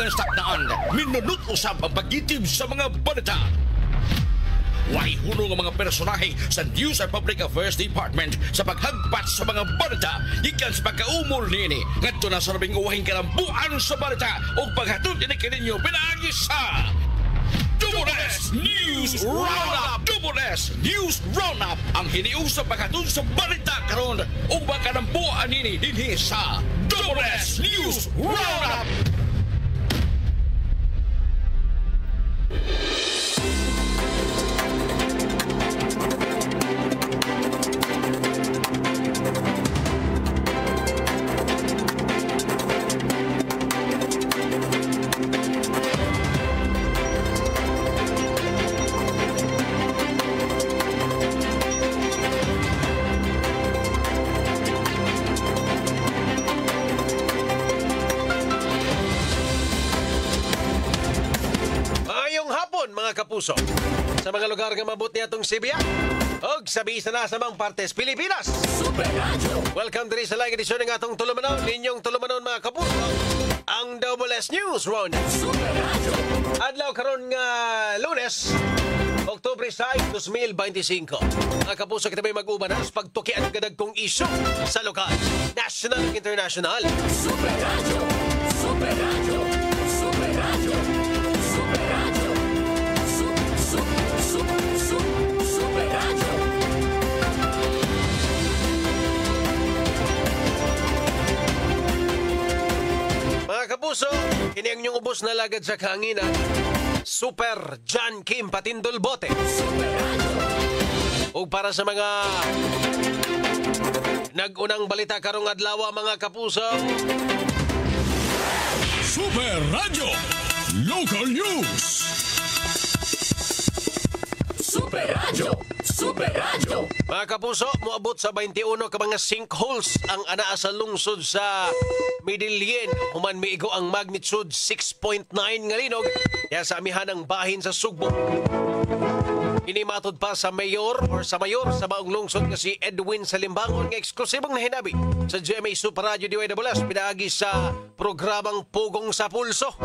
ang sakdaan, minunot usab ang pagitib sa mga balita. Way hunong ang mga personahe sa News and Public Affairs Department sa paghagpat sa mga balita ikan sa pagkaumol nini ngadto na sa labing uwahing kalambuan sa balita o paghatod ini kaninyo pinaagi sa Double S News Roundup. Double S News Roundup ang hiniusap paghatod sa balita karon o kalambuan nini dinhi sa Double S News Roundup. Kapuso sa mga lugar nga mabuti atong Sibya og sabi sa nasamang partes Pilipinas. Welcome diri sa live edisyon ng atong tulumanon, ninyong tulumanon mga kapuso, ang Double S News Roundup. Adlaw karon nga Lunes, Oktubre 6, 2025. Mga kapuso, kita may mag-uban sa pagtukian ng gadagkong isyu sa lokal, national ug international. Super Radio, Super Radio, Super Radio, Super Radio. Super Radio. Mga kapuso, kini ang inyong ubos na lagad sa kahanginan. Super John Kim Patindol Bote. O para sa mga nag-unang balita karong adlaw mga kapuso, Super Radio Local News. Super Radio! Super Radio! Mga kapuso, moabot sa 21 ka mga sinkholes ang anaa sa lungsod sa Midilien. Human miigo ang magnitude 6.9 nga linog kaya sa amihan ng bahin sa Sugbo. Inimatod pa sa mayor sa baong lungsod nga si Edwin Salimbangon nga eksklusibong nahinabi sa GMA Super Radio DYWS pinaagi sa programang Pugong sa Pulso.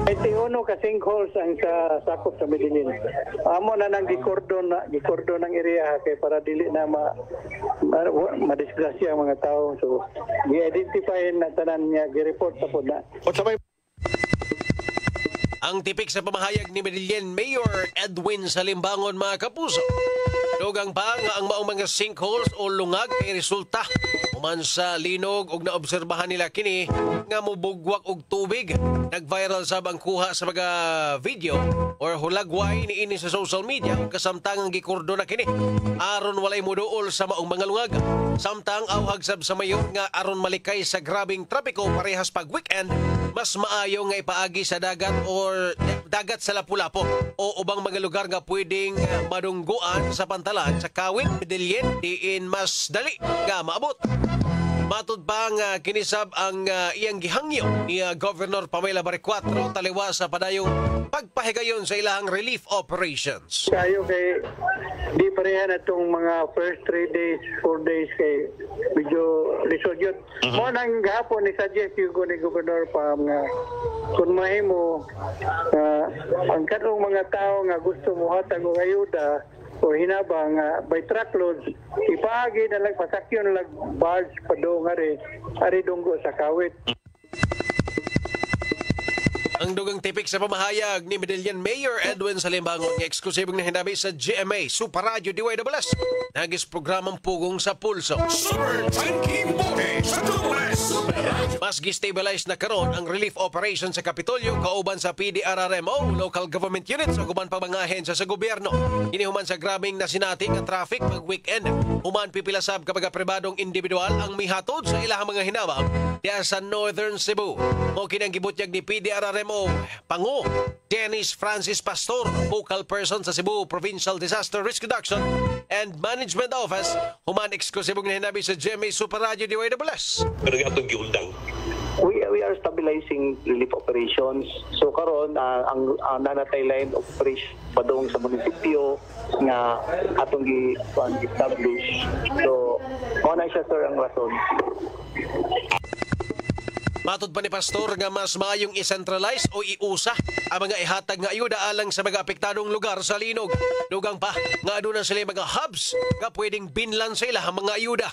21 ka sinkholes ang sa sakop sa Medellin. Amo na nang gikordon ng area kay para dili na madisgrasya ang mga tao. So, gi-identify na tanan niya, gi-report sa po na. Ang tipik sa pamahayag ni Medellin Mayor Edwin Salimbangon mga kapuso. Dugang pa nga ang maong mga sinkholes o lungag ay resulta human sa linog og naobserbahan nila kini nga mubugwak og tubig. Nag-viral sab ang kuha sa mga video or hulagway niini sa social media ug kasamtangang gikordo na kini aron walay moduol sa maong mga lungag. Samtang awhag sab sa mayor nga aron malikay sa grabing trapiko parehas pag weekend, mas maayo nga ipaagi sa dagat or dagat sa Lapu-Lapu o ubang mga lugar nga pwedeng madungguan sa pantalan sa Kawit, Medellin, diin mas dali nga maabot. Matud pa nga kinisab ang iyang gihangyo ni Governor Pamela Barrecuatro taliwa sa padayong pagpahigayon sa ilahang relief operations. Kayo kay di pareha na itong mga first 3 days, 4 days kay medyo resolyot. Mo nang gahapon ni suggest yung ni Governor Pam nga kung mahimo ang kanong mga tao nga gusto mo hatag og ayuda o hinabang by truckloads, ipaagi na lang, pasakyon na lang barge padong ari dunggo sa Kawit. Ang dugang tipik sa pamahayag ni Medellin Mayor Edwin Salimbangon ng eksklusibong nahinabi sa GMA Super Radio DYWS. Nagis programang Pugong sa Pulso. Super Tanky Bote sa mas gistabilize na karon ang relief operation sa Kapitolyo kauban sa PDRRMO, local government units o guman pa mga ahensya sa gobyerno. Inihuman sa grabing nasinating ang traffic pag weekend. Human pipilasab kapag pribadong individual ang mihatod sa ilahang mga hinabang diya sa Northern Cebu. Mo kinang gibutyag ni PDRRMO Pangu Dennis Francis Pastor, vocal person sa Cebu Provincial Disaster Risk Reduction and Management Office. Human eksklusibong nahinabi sa GMA Super Radio DYWS. Pero atong giundang. We are stabilizing relief operations. So karon ang nanatay line operation padong sa munisipyo nga atong gi-establish. So mo na siya sir ang rason. Matod pa ni Pastor nga mas maayong i-centralize o iusa ang mga ihatag nga ayuda alang sa mga apektadong lugar sa linog. Dugang pa nga aduna sila mga hubs nga pwedeng binlan sa ila ang mga ayuda.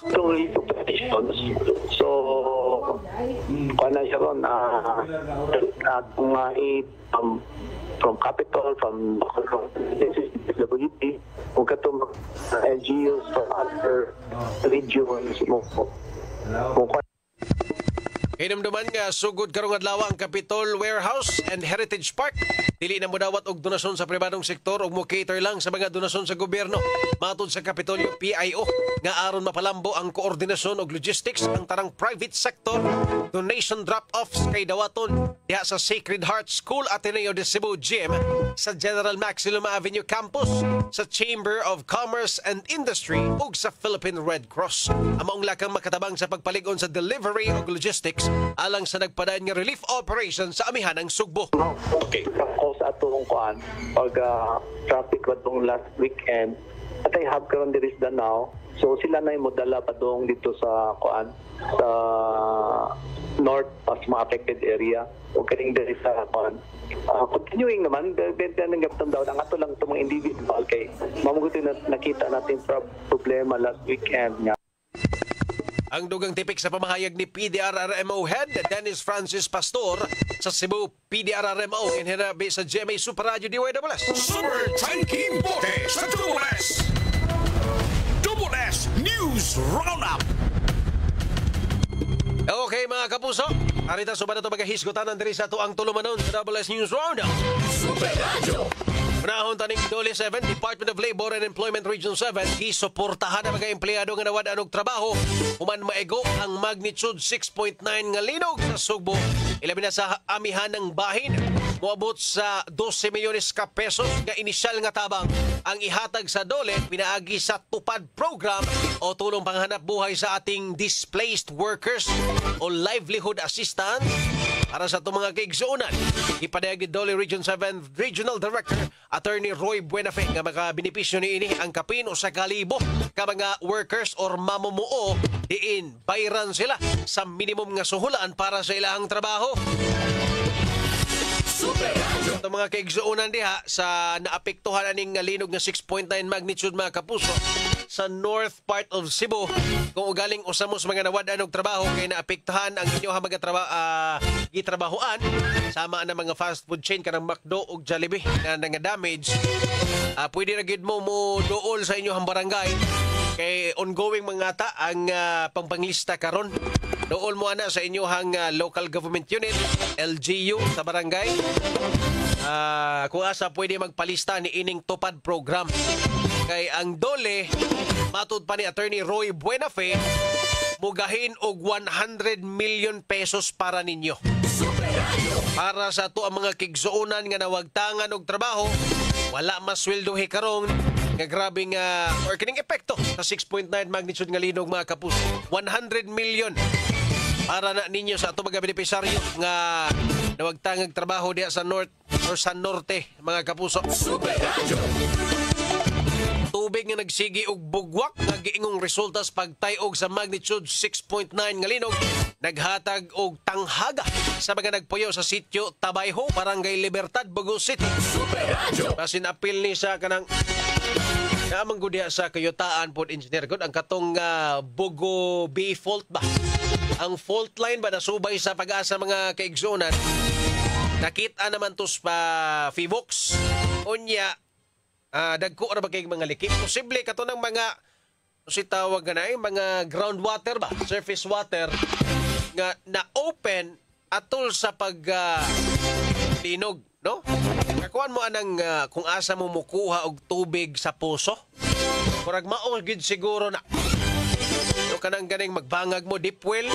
So, kung na siya ron, from Capitol, from WT, kung katong LGUs from other regions mo. Hinumduman nga sugod karong adlaw ang Capitol Warehouse and Heritage Park. Dili na mo dawat og donasyon sa pribadong sektor ug mo cater lang sa mga donasyon sa gobyerno. Matod sa Kapitolyo PIO nga aron mapalambo ang koordinasyon ug logistics ang tarang private sector, donation drop-offs kay dawaton diha sa Sacred Heart School Ateneo de Cebu Gym, sa General Maxiluma Avenue Campus, sa Chamber of Commerce and Industry ug sa Philippine Red Cross. Amaong lakang makatabang sa pagpalig-on sa delivery ug logistics alang sa nagpadayon nga relief operation sa amihan ng Sugbo. Okay. Ako sa atong kuan pag traffic watong last weekend atay hub karon diri sa Danao. So sila na yung modala pa dong dito sa kuan sa north of mga affected area o kaning diri sa kuan. Continuing naman, benta ng gaptan daw ang ato lang itong mga individual kay mamugutin na nakita natin problema last weekend nga. Ang dugang tipik sa pamahayag ni PDRRMO Head Dennis Francis Pastor sa Cebu PDRRMO inhirabi sa GMA Super Radio DYWS. Super Tanking Bote sa Double S. Double S News Roundup. Okay mga kapuso, arita suba na ito magahisgotan ng diri sa ito ang tulumanon sa Double S News Roundup. Super Radio. Unahon taning Dole 7, Department of Labor and Employment Region 7, gisuportahan ang mga empleyado nga nawad og trabaho human maigo ang magnitude 6.9 nga linog sa Sugbo. Ilabi na sa amihan ng bahin, moabot sa 12 milyones ka pesos nga inisyal nga tabang ang ihatag sa Dole pinaagi sa tupad program o tulong panghanap buhay sa ating displaced workers o livelihood assistance para sa itong mga kaigsuunan. Ipadayag ni Dole Region 7 Regional Director Attorney Roy Buenafe nga makabenepisyo ni ini ang kapin o sa kalibo ka mga workers or mamumuo diin bayran sila sa minimum nga suhulan para sa ilang trabaho. Ito mga kaigsuunan diha sa naapektuhan aning linog nga 6.9 magnitude mga kapuso sa north part of Cebu. Kung ugaling usamos mga nawad og trabaho kay naapektuhan ang inyo mga gitrabahoan sama na mga fast food chain kanang McDo ug Jollibee na damage. Pwede ra gid mo duol sa inyong barangay kay ongoing mga ta ang pangpanglista karon. Dool mo ana sa inyong local government unit, LGU sa barangay. Kung asa pwede magpalista ni ining tupad program. Kay ang Dole, matud pa ni Attorney Roy Buenafe, mugahin og 100 million pesos para ninyo. Para sa to ang mga kigsuunan nga nawagtangan og trabaho, wala masweldohi karon nga grabe nga or kining epekto sa 6.9 magnitude nga linog mga kapuso. 100 million para na ninyo sa ato mga benepisaryo nga nawagtangag trabaho diha sa north or sa norte mga kapuso. Tubig nga nagsigi og bugwak nga giingong resulta sa pagtayog sa magnitude 6.9 nga linog naghatag og tanghaga sa mga nagpuyo sa sitio Tabayho, Barangay Libertad, Bugo City. Basin apil ni sa kanang namang gudya sa kayutaan pod engineer good ang katong Bugo B fault ba. Ang fault line ba nasubay sa pag-asa mga kaigsunan nakita naman tos pa Fivox unya dagko ra ba kay mga liki posible kato ng mga si tawag ganay mga groundwater ba surface water nga na open atol sa pag linog no kakuan mo anang kung asa mo mukuha og tubig sa puso murag mao gid siguro na no kanang ganing magbangag mo deep well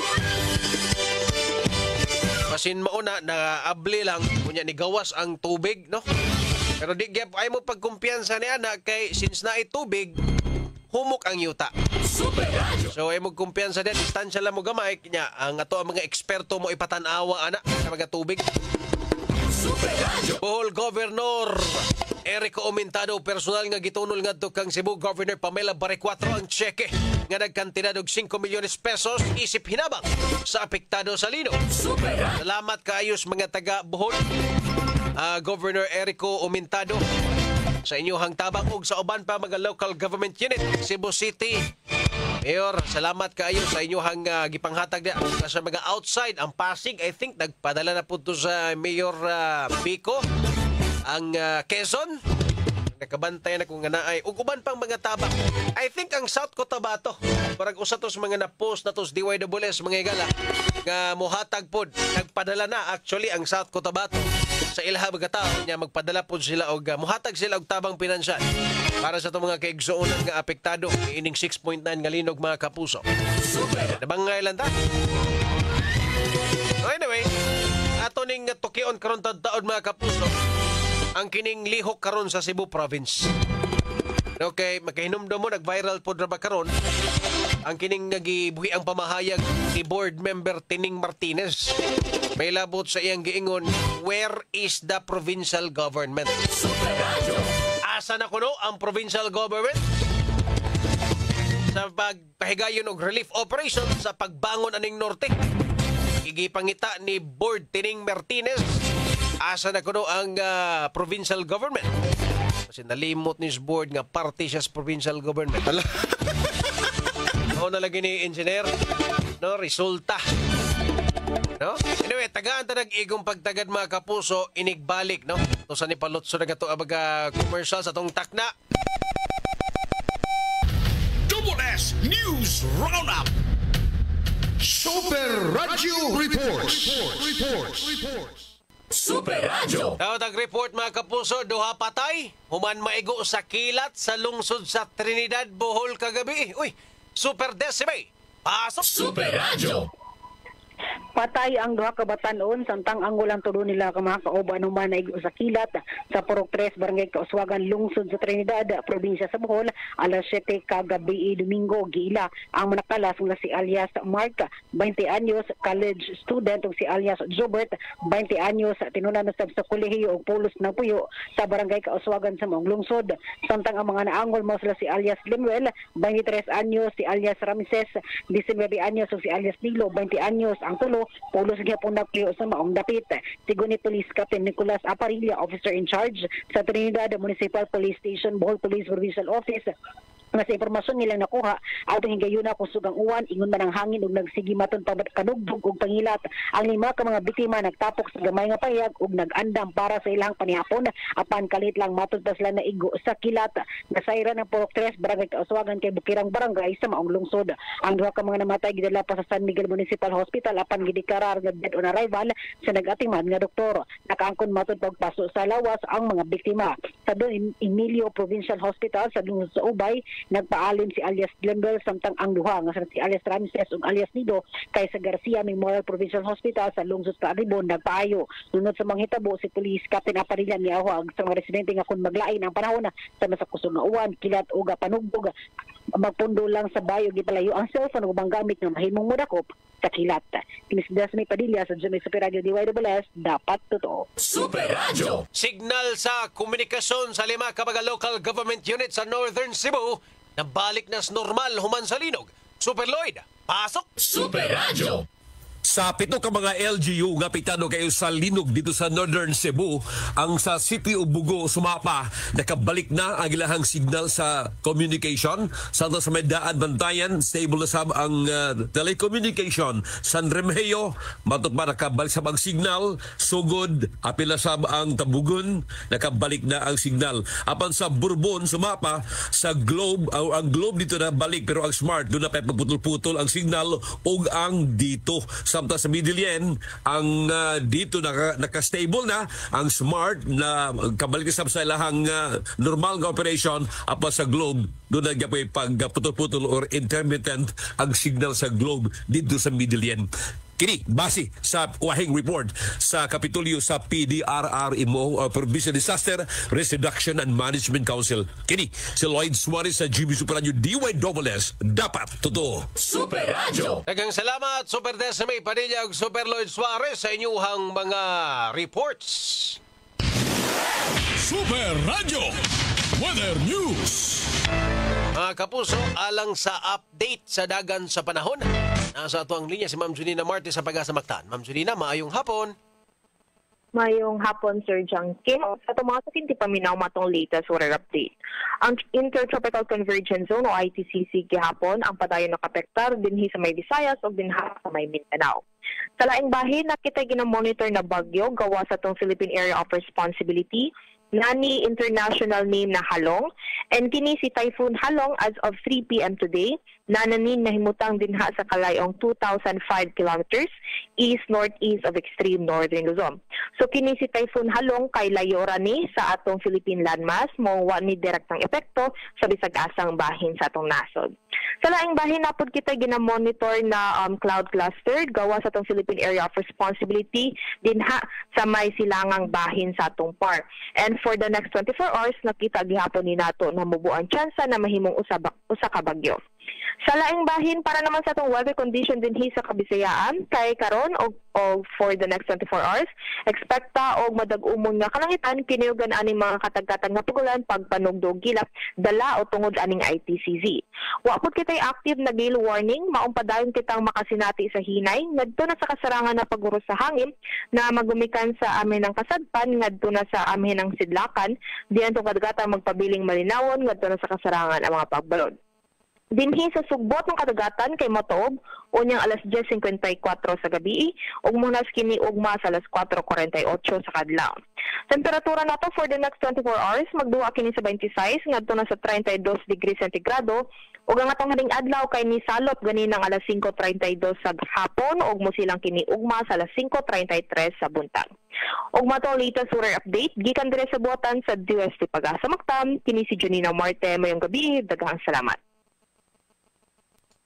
masin mauna na abli lang kunya ni gawas ang tubig no. Pero di gyap ay mo pagkumpiyansa ni ana kay since na itubig humok ang yuta. So ay mo kumpiyansa din distansya lang mo gamay kanya ang ato ang mga eksperto mo ipatan-awa ana sa mga tubig. Bohol Governor Erico Aumentado personal nga gitunol ngadto kang Cebu Governor Pamela Barecuatro ang cheque nga nagkantidad og 5 milyones pesos isip hinabang sa apektado sa linog. Salamat kaayos mga taga Bohol, Governor Erico Umentado, sa inyong tabang ug sa uban pa mga local government unit. Cebu City Mayor, salamat kaayo sa inyong gipanghatag sa mga outside. Ang Pasig, I think nagpadala na po to sa Mayor Pico. Ang Quezon, nakabantay na kung nga naay ug uban pang mga tabak. I think ang South Cotabato, parang usa to sa mga na-post na to sa DYWS mga igala nga mohatag pod, nagpadala na actually ang South Cotabato sa ilha mga tao niya, magpadala pod sila og mohatag sila og tabang pinansyal para sa itong mga kaigsuonan nga apektado ining 6.9 nga linog mga kapuso. Nabangay lang ta. Anyway, ato ning tukion karon taon mga kapuso ang kining lihok karon sa Cebu Province. Okay, magkahinumdum mo, nag-viral po na ba karon ang kining nagibuhi ang pamahayag ni Board Member Tining Martinez. May labot sa iyang giingon, where is the provincial government? Asa na kuno ang provincial government sa pagpahigayon og relief operation sa pagbangon aning norte? Igipangita ni Board Tining Martinez, asa na kuno ang provincial government? Kasi nalimot ni board nga party siya sa provincial government. Na lagi ni engineer, no, resulta. No? Anyway, tagaan ta nag-igong pagtagad mga kapuso, inigbalik, no? To sa nipalotso na gato abaga commercial sa tong takna. Double S News Roundup. Super Radio Reports. Super Radio. Tawag report mga kapuso, duha patay, human maigo sa kilat sa lungsod sa Trinidad, Bohol kagabi. Uy, Super Decime, pasok. Super Radio. Patay ang duha ka batan-on samtang ang ulang tulo nila ka mga kauban human na sa kilat sa Purok 3 Barangay Kauswagan, lungsod sa Trinidad, probinsya sa Bohol, alas 7 kagabi Domingo. Giila ang manakalas nga si alias Mark, 20 anyos, college student, ug si alias Jobert, 20 anyos, tinunan sa kolehiyo og pulos ng puyo sa Barangay Kauswagan sa maong lungsod. Samtang ang mga naangol mo sila si alias Limuel, 23 anyos, si alias Ramses, 19 anyos, ug si alias Nilo, 20 anyos. Ang tulo, pulos gyapon na puyo sa maong dapit. Sigon ni Police Captain Nicolas Aparilla, officer in charge sa Trinidad Municipal Police Station, Bohol Police Provincial Office, nga sa impormasyon nilang nakuha, atong higayuna kung sugang uwan, ingon man ang hangin ug nagsigi maton kanugdog ug pangilat. Ang 5 ka mga biktima nagtapok sa gamay nga payag ug nag-andam para sa ilang panihapon, apan kalit lang matud pa sila naigo sa kilat. Nasayra ng Purok 3 Barangay Kauswagan kay Bukirang Barangay sa maong lungsod. Ang duha ka mga namatay gidala pa sa San Miguel Municipal Hospital apan gidekarar nga dead on arrival sa nag-atiman nga doktor. Nakaangkon matud pagpaso sa lawas ang mga biktima. Sa Don Emilio Provincial Hospital sa lungsod sa Ubay, nagpaalim si alias Glendale samtang ang duha nga si alias Ramses ug alias Nido kay sa Garcia Memorial Provincial Hospital sa lungsod sa Aribon nagpaayo. Sunod sa mga hitabo, si Police Captain Aparilla niawag sa mga residente nga kung maglain ang panahon sa masakusog nga uwan, kilat ug panugdog, magpundo lang sa bayo gipalayo ang cellphone ug ubang gamit nga mahimong modakop sa kilat. Kini si Desmay Padilla sa Jimmy Super Radio DYWS, dapat totoo. Super Radio. Signal sa komunikasyon sa 5 ka mga local government unit sa Northern Cebu na balik na normal human sa linog. Super Lloyd, pasok. Super Radio. Sa 7 ka mga LGU nga apektado kayo sa linog dito sa Northern Cebu, ang sa City of Bugo sumapa, nakabalik na ang ilahang signal sa communication. Sa may daan bantayan, stable na sab ang telecommunication. San Remigio, matot pa nakabalik sab ang signal. Sugod, apila sab ang Tabugon, nakabalik na ang signal. Apan sa Bourbon sumapa, sa Globe, ang Globe dito na balik, pero ang Smart doon na pagputol-putol ang signal ug ang dito. Samtang sa Midilien, ang dito naka-stable na ang Smart na kabalik sa ilahang normal nga operation. Apa sa Globe, doon na gyapon pagputol-putol or intermittent ang signal sa Globe dito sa Midilien. Kini base sa wahing report sa Kapitolyo sa PDRRMO o Provincial Disaster Risk Reduction and Management Council. Kini si Lloyd Suarez sa GB Super Radio DYWS, dapat totoo. Super Radio. Daghang salamat Super Decime Padilla ug Super Lloyd Suarez sa inyuhang mga reports. Super Radio. Weather News. Mga kapuso, alang sa update sa dagan sa panahon. Nasa ato ang linya si Ma'am Junina Martes sa Pag-asa Mactan. Ma'am Junina, maayong hapon. Mayong hapon, Sir Junkin. Sa mga sakinti paminaw matong latest weather update. Ang Intertropical Convergence Zone o ITCC gihapon ang padayon nakapektar dinhi sa may Visayas o dinha sa may Mindanao. Sa laing bahin, nakita ginamonitor na bagyo gawa sa itong Philippine Area of Responsibility nani international name na Halong, and kini si Typhoon Halong as of 3 p.m. today, nananin na himutang dinha sa kalayong 2,005 kilometers east-northeast of extreme northern Luzon. So kini si Typhoon Halong kay layo ra ni sa atong Philippine landmass, mo wa ni direktang epekto sa bisag-asang bahin sa atong nasod. Sa laing bahin napod kita ginamonitor na cloud cluster gawa sa atong Philippine Area of Responsibility dinha sa may silangang bahin sa atong PAR. And for the next 24 hours, nakita gihapon ni nato na mubuang tsansa na mahimong usa ka bagyo. Sa laing bahin, para naman sa itong weather condition dinhi sa Kabisayaan, kay karon o for the next 24 hours, ekspekta og madag-umon nga kalangitan kiniugan aning mga katagkatag nga pagulan pagpanugdog gilap dala o tungod aning ITCZ. Wa pud kitay active na gale warning, maumpadayon kitang makasinati sa hinay ngadto na sa kasarangan na paguros sa hangin na magumikan sa amin ng kasadpan ngadto na sa amin ng sidlakan, diyan tong kadagatan magpabiling malinawon ngadto na sa kasarangan ang mga pagbalod. Dinhi sa sugbot ng kadagatan kay Matuob, unyang alas 10:54 sa gabi, ug munas kini ugma sa alas 4:48 sa kadlaw. Temperatura nato for the next 24 hours magduha kini sa 26 ngadto na sa 32 degrees centigrado, ug ang atong haning adlaw kay ni salop gani ng alas 5:32 sa hapon ug mosilang kini ugma sa alas 5:33 sa buntag. Ug matong latest weather update gikan dire sa buotan sa DOST Pag-asa Mactan, kini si Junina Marte, mayong gabi, daghang salamat.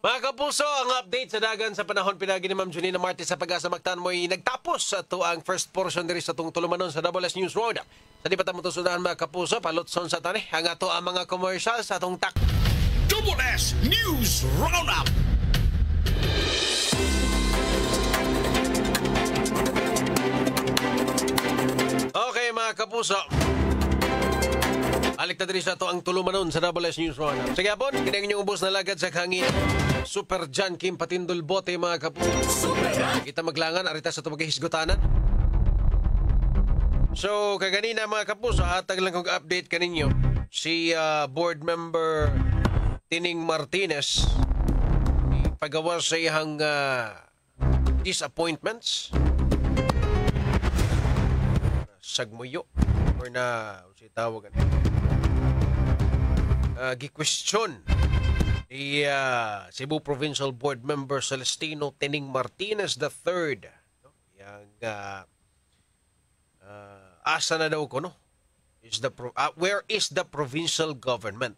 Mga kapuso, ang update sa dagan sa panahon pinagi ni Ma'am Junina Martes sa Pag-asa Mactan mo'y nagtapos sa ito ang first portion diri sa itong tulumanon sa WS News Road. Sa di pa tamo tusunan mga kapuso, palutson sa tani, ang ato ang mga commercial sa itong tak. WS News Roundup. Okay mga kapuso, alik na diri sa ito ang tulumanon sa WS News Roundup. Sige po, kinang inyong ubos na lagad sa hangin. Super John Kim Patindol Bote mga kapuso. Kita maglangan, arita sa ito maghihisgutanan. So, kaganina mga kapuso, hatag lang kong update kaninyo. Si board member Tining Martinez, ipagawa sa iyang disappointments. Sagmuyo. Or na, si tawagan. Gi-question ni Cebu Provincial Board Member Celestino Tining Martinez III. Yang asa na daw ko, no? Where is the provincial government?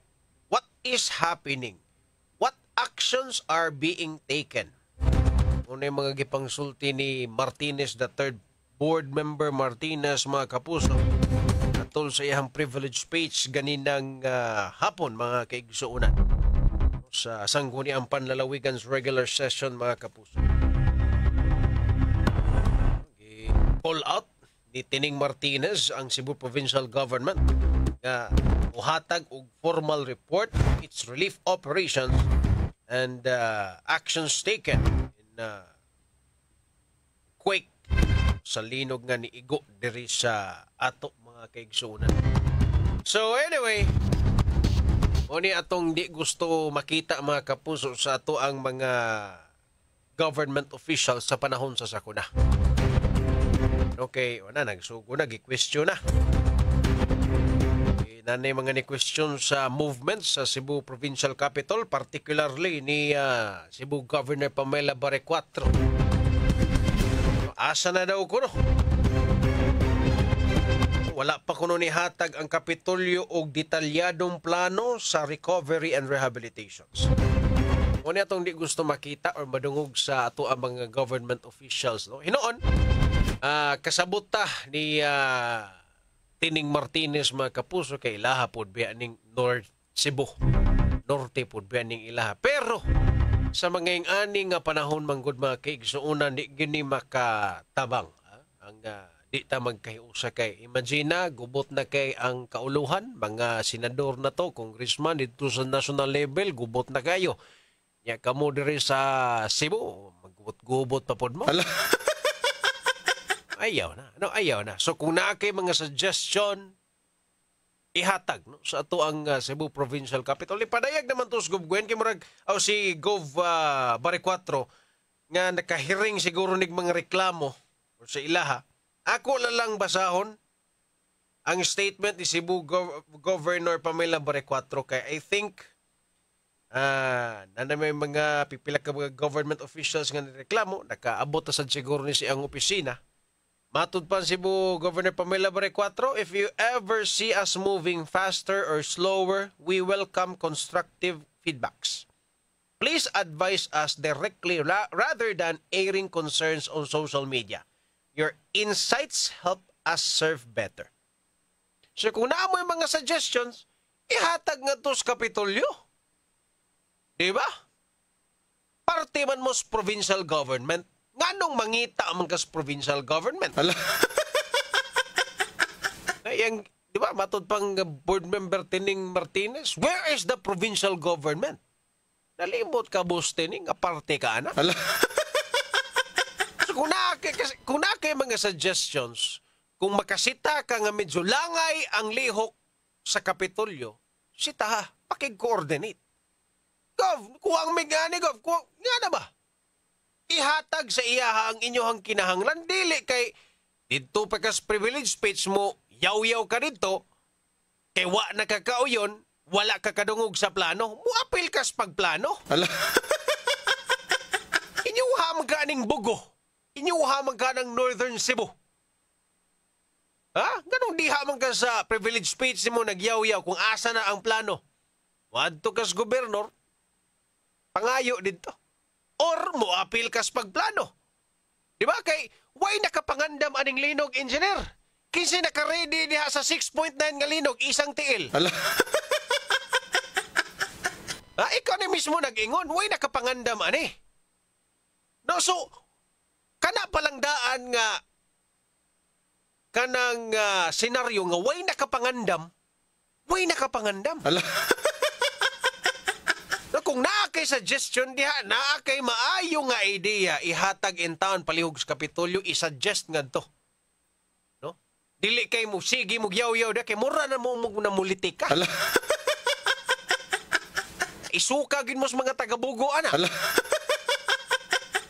What is happening? What actions are being taken? Una yung mga gipangsulti ni Martinez III, Board Member Martinez, mga kapuso, atol sa iyang privilege speech ganinang hapon, mga kaigsuunan. Sa sangguniang panlalawigan's regular session, mga kapuso. Call out ni Tining Martinez ang Cebu Provincial Government na uhatag og formal report its relief operations and actions taken in quake sa linog nga ni Igo diri sa ato mga kaigsuunan. So anyway, oni atong di gusto makita mga kapuso sa ato ang mga government officials sa panahon sa sakuna. Okay, wala nagsugo na, gi-question na. Nanay mga ni-question sa movement sa Cebu Provincial Capital, particularly ni Cebu Governor Pamela Barecuatro. Asa na daw ko, no? Wala pa kuno ni hatag ang Kapitolyo og detalyadong plano sa recovery and rehabilitations. Kung atong di gusto makita or madungog sa ato ang mga government officials, no? Hinoon, kasabot ta ni Tining Martinez mga kapuso kay ilaha pod biya ning North Cebu. Norte pod biya ning ilaha. Pero sa mga aning nga panahon manggod mga kaigsuunan di gini makatabang ang di ta magkahiusa kay. Imagine na, gubot na kay ang kauluhan, mga senador na to, congressman, dito sa national level, gubot na kayo. Ya kamo diri sa Cebu, maggubot-gubot pa pod mo. Ayaw na. No, ayaw na. So kung naa kay mga suggestion, ihatag no sa ato ang Cebu Provincial Capital. Ipadayag naman to sa Gov. Kay murag si Gov Baricuatro nga nakahiring siguro nig mga reklamo or sa ilaha. Ako lang basahon ang statement ni Cebu Governor Pamela Baricuatro kay I think na may mga pipila ka mga government officials nga nireklamo, nakaabot na sad siguro ni siyang opisina. Matud pa Cebu Governor Pamela Baricuatro, if you ever see us moving faster or slower, we welcome constructive feedbacks. Please advise us directly rather than airing concerns on social media. Your insights help us serve better. So kung naamoy mga suggestions, ihatag nga to sa Kapitolyo. Diba? Parte man mo sa provincial government, nganong mangita man ka sa provincial government? Yang, diba, matod pang board member Tining Martinez, where is the provincial government? Nalimot ka, boss Tining, aparte ka, anak? So, kung na kay mga suggestions, kung makasita ka nga medyo langay ang lihok sa Kapitolyo, sita ha, pakig-coordinate. Gov, kuwang may gani, Gov, kuwang, nga na ba? Ihatag sa iya ang inyong kinahanglan, dili kay dito pa kas privilege speech mo, yaw-yaw ka dito, kay wa nakakauyon, wala ka kadungog sa plano, muapil kas pagplano. Inyuha maganing Bugo, inyuha maganing Northern Cebu. Ha? Ganong diha man ka sa privilege speech mo, nagyaw-yaw kung asa na ang plano. Wadto kas gobernador, pangayo dito. Or moapil kas pagplano. Di ba? Kay, why nakapangandam aning linog, engineer? Kinsi naka-ready diha sa 6.9 nga linog, isang tiil. Ikaw na mismo nag-ingon, why nakapangandam ani? No, so, kana palang daan nga kanang senaryo nga why nakapangandam, No, kung naa kay suggestion diha, naa kay maayo nga idea, ihatag in town palihog sa Kapitolyo, i-suggest nga to. No? Dili kay mo, sige mo yaw-yaw da, kay mura na mo namulitik ka. Isukagin mo sa mga taga-Bugo, ana.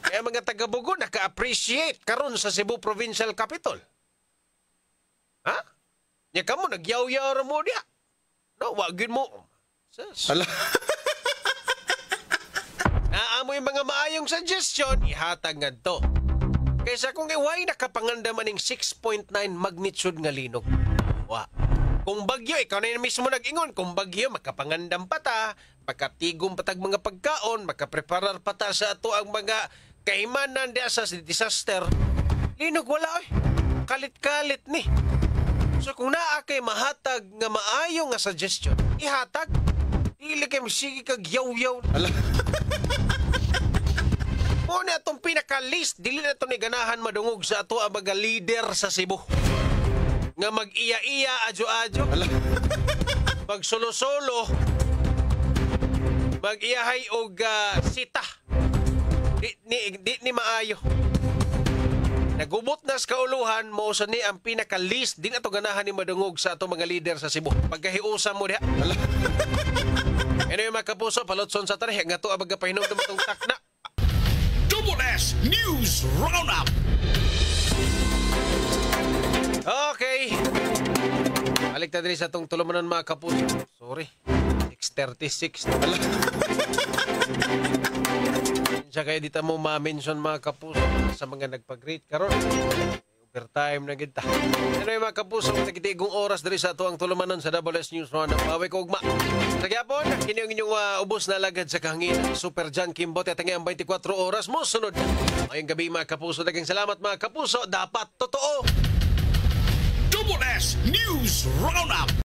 Kaya mga taga-Bugo, naka-appreciate karon sa Cebu Provincial Capital. Ha? Nya kamo, nagyaw-yaw mo diha. No, wagin mo. Sus. Naamoy mga maayong suggestion, ihatag nga to. Kaysa kung iway nakapangandaman ng 6.9 magnitude nga linog. Wa. Kung bagyo, ikaw na mismo nag-ingon, kung bagyo, makapangandam pa ta, makatigom patag mga pagkaon, makapreparar pa ta sa ato ang mga kaimanan diya sa disaster. Linog wala oy. Kalit-kalit ni. So kung naa kay mahatag nga maayo nga suggestion, ihatag. Dili kay sige kag yaw-yaw. Muna itong pinaka-list, dili na ito ni ganahan madungog sa ato ang mga leader sa Cebu. Nga mag-iya-iya, adyo-adyo. Mag-solo-solo. Mag-iyahay o sita. Di maayo. Nagubot na sa kauluhan, mo sa ni ang pinaka-list, di na ito ganahan ni madungog sa ato mga leader sa Cebu. Pagkahiusa mo diha. Ano yung mga kapuso, palotson sa tarih, nga ito ang magkapahinom na matong takna. Double S News Roundup. Okay. Balik na din sa itong tulumanon mga kapuso. Sorry. 6:36. Siya kayo dito mo ma-mention mga kapuso sa mga nagpag-rate karon. Overtime na kita. Ano yung mga kapuso, nagitigong oras dari sa ito ang tulumanon sa Double S News Roundup. Maway ko ugma. Sa gyapon, kini yung inyong ubos na lagad sa kahangin. Super John Kimbote at ang 24 oras mo sunod. Ngayong gabi mga kapuso, dagang salamat mga kapuso. Dapat totoo. Double S News Roundup.